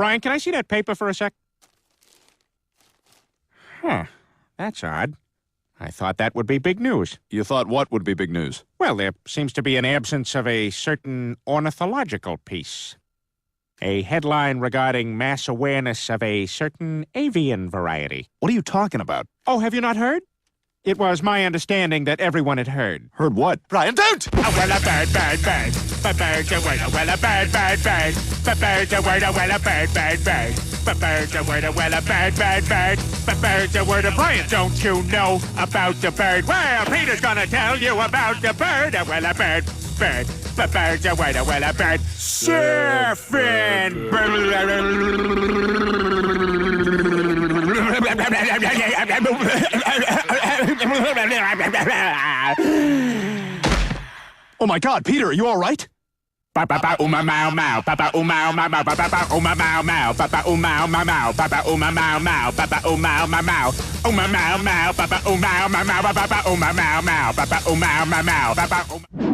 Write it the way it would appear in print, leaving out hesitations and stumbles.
Brian, can I see that paper for a sec? Huh. That's odd. I thought that would be big news. You thought what would be big news? Well, there seems to be an absence of a certain ornithological piece. A headline regarding mass awareness of a certain avian variety. What are you talking about? Oh, have you not heard? It was my understanding that everyone had heard. Heard what? Brian, don't! Oh, well, a bird, bird, bird. A bird, a word, a well, a bird, bird, bird. A bird, a word, a well, a bird, bird, bird. A bird, a word, a well, a bird, bird, bird. A bird, a word, a Brian, don't you know about the bird? Well, Peter's gonna tell you about the bird. A well, a bird, bird. A bird, a word, a well, a bird. Surfing. Oh my God, Peter, are you all right? Papa uma mau mau, papa uma mau mau, papa uma mau mau, papa uma mau mau, papa uma mau mau, papa uma mau mau, uma mau mau, papa uma mau mau, papa uma mau mau, papa uma mau mau, papa.